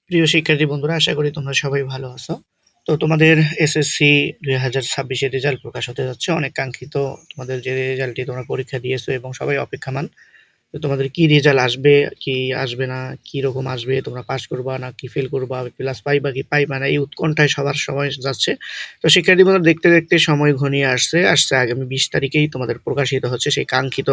প্রিয় শিক্ষার্থী বন্ধুরা, আশা করি তোমরা সবাই ভালো আছো। তো তোমাদের এসএসসি ২০২৬ এর রেজাল্ট প্রকাশ হতে যাচ্ছে। অনেক কাঙ্ক্ষিত তোমাদের যে রেজাল্টটি তোমরা পরীক্ষা দিয়েছো এবং সবাই অপেক্ষামান। তো তোমাদের কি রেজাল্ট আসবে, কি আসবে না, কি রকম আসবে, তোমরা পাস করবা না কি ফেল করবা, প্লাস পাইবা কি পাইবা না, এই উৎকণ্ঠায় সবার সময় যাচ্ছে। তো শিক্ষার্থী বন্ধুরা, দেখতে দেখতে সময় ঘনিয়ে আসছে আগামী 20 তারিখেই তোমাদের প্রকাশিত হচ্ছে সেই কাঙ্ক্ষিত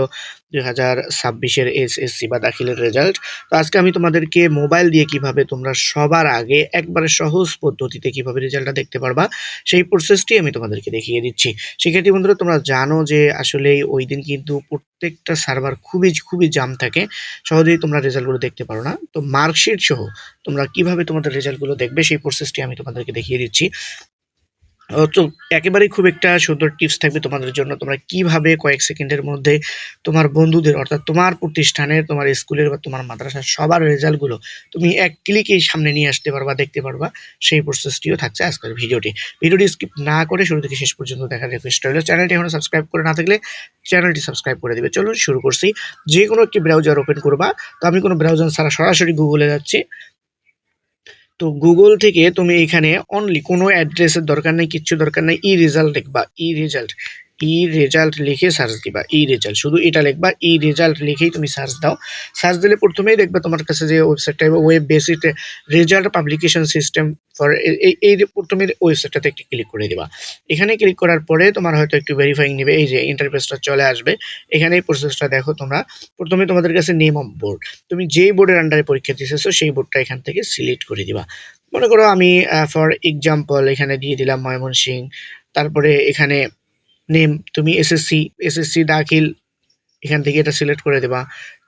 2026 এর এসএসসি বা দাখিলের রেজাল্ট। তো আজকে আমি তোমাদেরকে মোবাইল দিয়ে কিভাবে তোমরা সবার আগে একবারে সহজ পদ্ধতিতে কিভাবে রেজাল্টটা দেখতে পারবা, সেই প্রসেসটি আমি তোমাদেরকে দেখিয়ে দিচ্ছি। শিক্ষার্থী বন্ধুরা, তোমরা জানো যে আসলে ওই দিন কিন্তু প্রত্যেকটা সার্ভার খুবই জাম থাকে, সহজেই তোমরা রেজাল্টগুলো দেখতে পারো না। তো মার্কশিট সহ তোমরা কিভাবে তোমাদের রেজাল্টগুলো দেখবে সেই প্রসেসটি আমি তোমাদেরকে দেখিয়ে দিচ্ছি। তো একেবারেই খুব একটা সুন্দর টিপস থাকবে তোমাদের জন্য। তোমরা কিভাবে কয়েক সেকেন্ডের মধ্যে তোমার বন্ধুদের, অর্থাৎ তোমার প্রতিষ্ঠানের, তোমার স্কুলের বা তোমার মাদ্রাসার সবার রেজাল্টগুলো তুমি এক ক্লিকেই সামনে নিয়ে আসতে পারবা, দেখতে পারবা, সেই প্রসেসটিও থাকছে আজকের ভিডিওটি স্কিপ না করে শুরু থেকে শেষ পর্যন্ত দেখার রিকোয়েস্ট রইল। চ্যানেলটি এখনো সাবস্ক্রাইব করে না থাকলে চ্যানেলটি সাবস্ক্রাইব করে দিবে। চলুন শুরু করছি। যে কোনো একটি ব্রাউজার ওপেন করবা। তো আমি কোনো ব্রাউজার ছাড়া সরাসরি গুগলে যাচ্ছি। তো গুগল থেকে তুমি এখানে অনলি কোনো অ্যাড্রেসের দরকার নেই, কিচ্ছু দরকার নেই, ই রেজাল্ট লিখবা। ই রেজাল্ট লিখে সার্চ দিবা। ই রেজাল্ট, শুধু এটা লিখবা। ই রেজাল্ট লিখেই তুমি সার্চ দাও। সার্চ দিলে প্রথমেই দেখবে তোমার কাছে যে ওয়েবসাইটটা, web beside result publication system for, এই প্রথমে ওয়েবসাইটটাতে একটি ক্লিক করে দিবা। এখানে ক্লিক করার পরে তোমার হয়তো একটু ভেরিফাইং নেবে। এই যে ইন্টারফেসটা চলে আসবে। এখানে এই প্রসেসটা দেখো তোমরা। প্রথমে তোমাদের কাছে নেম অফ বোর্ড, তুমি যেই বোর্ডের আন্ডারে পরীক্ষা দিতেছো সেই বোর্ডটা এখান থেকে সিলেক্ট করে দিবা। মনে করো আমি ফর এক্সাম্পল এখানে দিয়ে দিলাম ময়মনসিংহ। তারপরে এখানে নেম তুমি এসএসসি দাখিল, এখান থেকে এটা সিলেক্ট করে দেবা।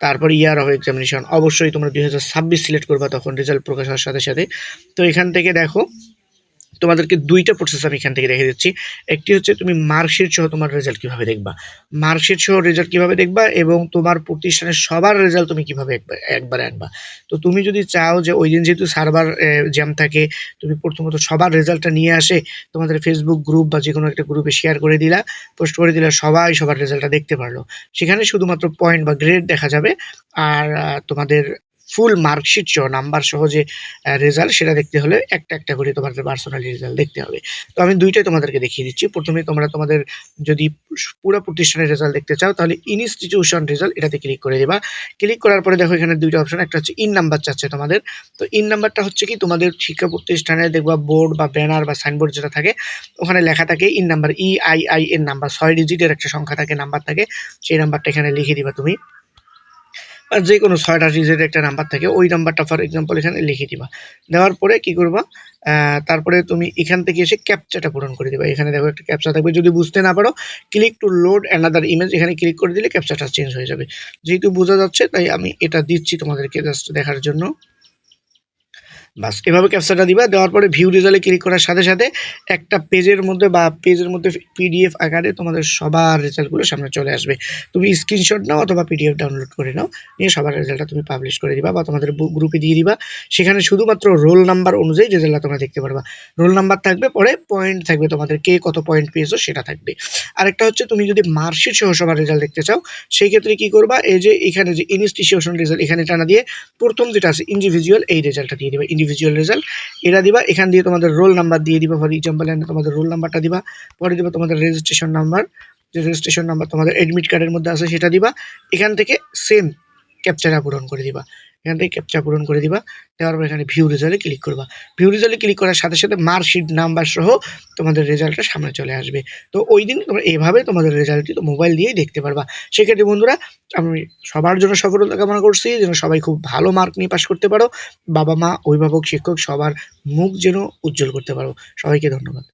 তারপর ইয়ার অফ এক্সামিনেশন, অবশ্যই তোমরা 2026 সিলেক্ট করবা তখন রেজাল্ট প্রকাশ হওয়ার সাথে সাথে। তো এখান থেকে দেখো তোমাদেরকে দুইটা প্রসেস আমি এখান থেকে রেখে দিচ্ছি। একটি হচ্ছে তুমি মার্কশিট সহ তোমার রেজাল্ট কিভাবে দেখবা, মার্কশিট সহ রেজাল্ট কিভাবে দেখবা, এবং তোমার প্রতিষ্ঠানের সবার রেজাল্ট তুমি কিভাবে একবারে আনবা। তো তুমি যদি চাও যে ওই দিন যেহেতু সার্ভার জ্যাম থাকে, তুমি প্রথমত সবার রেজাল্টটা নিয়ে আসে তোমাদের ফেসবুক গ্রুপ বা যে কোনো একটা গ্রুপে শেয়ার করে দিলা, পোস্ট করে দিলা, সবাই সবার রেজাল্টটা দেখতে পারলো। সেখানে শুধুমাত্র পয়েন্ট বা গ্রেড দেখা যাবে। আর তোমাদের ফুল মার্কশিট সহ নাম্বার সহ যে রেজাল্ট, সেটা দেখতে হলে একটা একটা করে তোমাদের পার্সোনালি রেজাল্ট দেখতে হবে। তো আমি দুইটাই তোমাদেরকে দেখিয়ে দিচ্ছি। প্রথমে তোমরা তোমাদের যদি পুরো প্রতিষ্ঠানের রেজাল্ট দেখতে চাও তাহলে ইনস্টিটিউশন রেজাল্ট এটাতে ক্লিক করে দেবা। ক্লিক করার পরে দেখো এখানে দুইটা অপশন, একটা হচ্ছে ইন নাম্বার চাচ্ছে তোমাদের। তো ইন নাম্বারটা হচ্ছে কি, তোমাদের শিক্ষা প্রতিষ্ঠানে দেখবা বোর্ড বা ব্যানার বা সাইনবোর্ড যেটা থাকে ওখানে লেখা থাকে ইন নাম্বার, EII এর নাম্বার, 6 ডিজিটের একটা সংখ্যা থাকে, নাম্বার থাকে। সেই নাম্বারটা এখানে লিখে দিবা তুমি। আর যে কোনো 6টা ডিজিটের একটা নাম্বার থাকে, ওই নাম্বারটা ফর এক্সাম্পল এখানে লিখে দিবা। দেওয়ার পরে কি করবা, তারপরে তুমি এখান থেকে এসে ক্যাপচাটা পূরণ করে দিবা। এখানে দেখো একটা ক্যাপচা থাকবে, যদি বুঝতে না পারো click to load another image, এখানে ক্লিক করে দিলে ক্যাপচাটা চেঞ্জ হয়ে যাবে। যেহেতু বোঝা যাচ্ছে তাই আমি এটা দিচ্ছি তোমাদেরকে জাস্ট দেখার জন্য। বাস এভাবে ক্যাপচাটা দিবা। দেওয়ার পরে ভিউ রেজাল্টে ক্লিক করার সাথে সাথে একটা পেজের মধ্যে পিডিএফ আকারে তোমাদের সবার রেজাল্টগুলো সামনে চলে আসবে। তুমি স্ক্রিনশট নাও অথবা পিডিএফ ডাউনলোড করে নাও, নিয়ে সবার রেজাল্টটা তুমি পাবলিশ করে দিবা বা তোমাদের গ্রুপে দিয়ে দিবা। সেখানে শুধুমাত্র রোল নাম্বার অনুযায়ী রেজাল্টটা তোমরা দেখতে পারবা। রোল নাম্বার থাকবে, পরে পয়েন্ট থাকবে, তোমাদের কে কত পয়েন্ট পেয়েছো সেটা থাকবে। আরেকটা হচ্ছে তুমি যদি মার্কশিট সহ সবার রেজাল্ট দেখতে চাও, সেই ক্ষেত্রে কি করবা, এই যে এখানে যে ইনস্টিটিউশন রেজাল্ট এখানে টানা দিয়ে প্রথম যেটা আছে ইন্ডিভিজুয়াল, এই রেজাল্টটা দিয়ে দিবা। ইন্ডিভিজুয়াল রেজাল্ট এটা দিবা। এখান দিয়ে তোমাদের রোল নাম্বার দিয়ে দিবা। ফর এক্সাম্পল এখানে তোমাদের রোল নাম্বারটা দিবা। পরে দিবা তোমাদের রেজিস্ট্রেশন নাম্বার, যে রেজিস্ট্রেশন নাম্বার তোমাদের অ্যাডমিট কার্ডের মধ্যে আছে সেটা দিবা। এখান থেকে সেম ক্যাপচাটা পূরণ করে দিবা। এখান থেকে ক্যাপচা পূরণ করে দিবা। দেওয়ার পর এখানে ভিউ রেজাল্টে ক্লিক করবা। ভিউ রেজাল্টে ক্লিক করার সাথে সাথে মার্কশিট নাম্বার সহ তোমাদের রেজাল্টটা সামনে চলে আসবে। তো ওই দিন তোমরা এভাবে তোমাদের রেজাল্টটি তো মোবাইল দিয়েই দেখতে পারবা। সেক্ষেত্রে বন্ধুরা, আমি সবার জন্য সফলতা কামনা করছি, যেন সবাই খুব ভালো মার্ক নিয়ে পাশ করতে পারো। বাবা মা, অভিভাবক, শিক্ষক সবার মুখ যেন উজ্জ্বল করতে পারো। সবাইকে ধন্যবাদ।